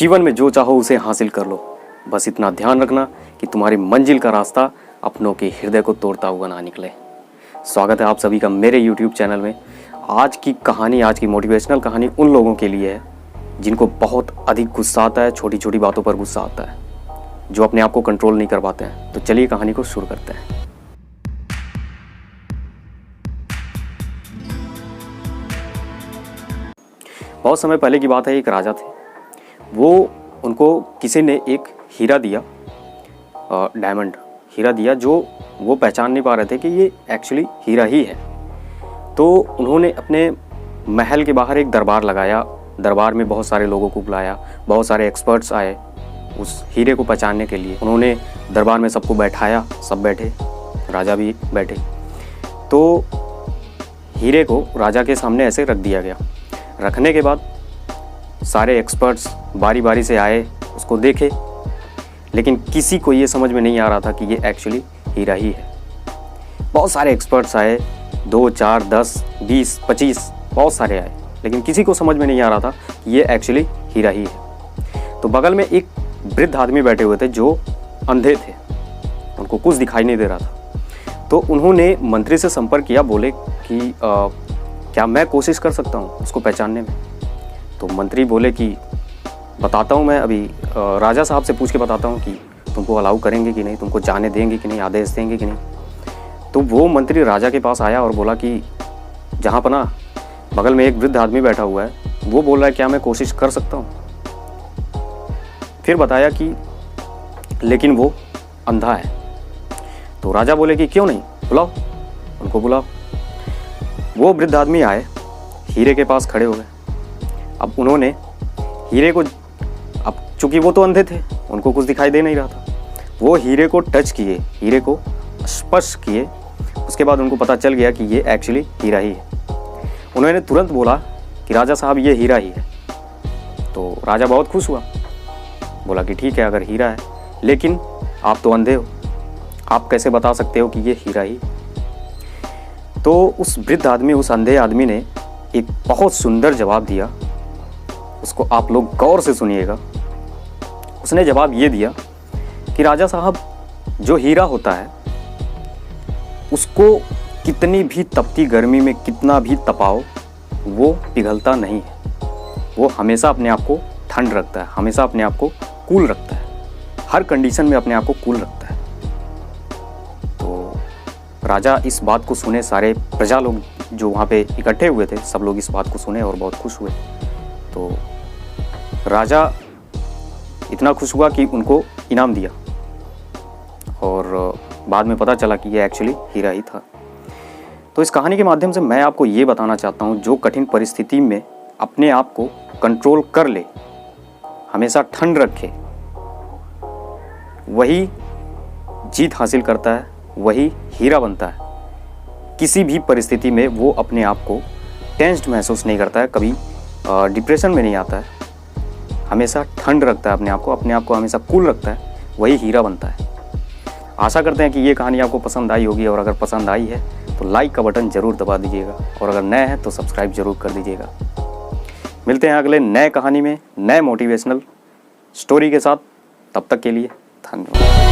जीवन में जो चाहो उसे हासिल कर लो, बस इतना ध्यान रखना कि तुम्हारी मंजिल का रास्ता अपनों के हृदय को तोड़ता हुआ ना निकले। स्वागत है आप सभी का मेरे YouTube चैनल में। आज की कहानी, आज की मोटिवेशनल कहानी उन लोगों के लिए है जिनको बहुत अधिक गुस्सा आता है, छोटी छोटी बातों पर गुस्सा आता है, जो अपने आप को कंट्रोल नहीं कर पाते हैं। तो चलिए कहानी को शुरू करते हैं। बहुत समय पहले की बात है, एक राजा थे। उनको किसी ने एक हीरा दिया, डायमंड हीरा दिया, जो वो पहचान नहीं पा रहे थे कि ये एक्चुअली हीरा ही है। तो उन्होंने अपने महल के बाहर एक दरबार लगाया। दरबार में बहुत सारे लोगों को बुलाया, बहुत सारे एक्सपर्ट्स आए उस हीरे को पहचानने के लिए। उन्होंने दरबार में सबको बैठाया, सब बैठे, राजा भी बैठे। तो हीरे को राजा के सामने ऐसे रख दिया गया। रखने के बाद सारे एक्सपर्ट्स बारी बारी से आए, उसको देखे, लेकिन किसी को ये समझ में नहीं आ रहा था कि ये एक्चुअली हीरा ही है। बहुत सारे एक्सपर्ट्स आए, 2, 4, 10, 20, 25 बहुत सारे आए, लेकिन किसी को समझ में नहीं आ रहा था कि ये एक्चुअली हीरा ही है। तो बगल में एक वृद्ध आदमी बैठे हुए थे जो अंधे थे, उनको कुछ दिखाई नहीं दे रहा था। तो उन्होंने मंत्री से संपर्क किया, बोले कि क्या मैं कोशिश कर सकता हूँ उसको पहचानने में। तो मंत्री बोले कि बताता हूँ मैं, अभी राजा साहब से पूछ के बताता हूँ कि तुमको अलाउ करेंगे कि नहीं, तुमको जाने देंगे कि नहीं, आदेश देंगे कि नहीं। तो वो मंत्री राजा के पास आया और बोला कि जहाँ पर ना बगल में एक वृद्ध आदमी बैठा हुआ है, वो बोल रहा है क्या मैं कोशिश कर सकता हूँ। फिर बताया कि लेकिन वो अंधा है। तो राजा बोले कि क्यों नहीं, बुलाओ, उनको बुलाओ। वो वृद्ध आदमी आए, हीरे के पास खड़े हो गए। अब उन्होंने हीरे को, अब चूंकि वो तो अंधे थे, उनको कुछ दिखाई दे नहीं रहा था, वो हीरे को टच किए, हीरे को स्पर्श किए। उसके बाद उनको पता चल गया कि ये एक्चुअली हीरा ही है। उन्होंने तुरंत बोला कि राजा साहब ये हीरा ही है। तो राजा बहुत खुश हुआ, बोला कि ठीक है अगर हीरा है, लेकिन आप तो अंधे हो, आप कैसे बता सकते हो कि ये हीरा ही। तो उस वृद्ध आदमी, उस अंधे आदमी ने एक बहुत सुंदर जवाब दिया। उसको आप लोग गौर से सुनिएगा। उसने जवाब ये दिया कि राजा साहब, जो हीरा होता है उसको कितनी भी तपती गर्मी में कितना भी तपाओ, वो पिघलता नहीं है। वो हमेशा अपने आप को ठंड रखता है, हमेशा अपने आप को कूल रखता है, हर कंडीशन में अपने आप को कूल रखता है। तो राजा इस बात को सुने, सारे प्रजा लोग जो वहाँ पे इकट्ठे हुए थे, सब लोग इस बात को सुने और बहुत खुश हुए। तो राजा इतना खुश हुआ कि उनको इनाम दिया, और बाद में पता चला कि ये एक्चुअली हीरा ही था। तो इस कहानी के माध्यम से मैं आपको ये बताना चाहता हूँ, जो कठिन परिस्थिति में अपने आप को कंट्रोल कर ले, हमेशा ठंड रखे, वही जीत हासिल करता है, वही हीरा बनता है। किसी भी परिस्थिति में वो अपने आप को टेंस्ड महसूस नहीं करता है, कभी डिप्रेशन में नहीं आता है, हमेशा ठंड रखता है अपने आप को हमेशा कूल रखता है, वही हीरा बनता है। आशा करते हैं कि ये कहानी आपको पसंद आई होगी, और अगर पसंद आई है तो लाइक का बटन ज़रूर दबा दीजिएगा, और अगर नए हैं तो सब्सक्राइब ज़रूर कर दीजिएगा। मिलते हैं अगले नए कहानी में, नए मोटिवेशनल स्टोरी के साथ। तब तक के लिए धन्यवाद।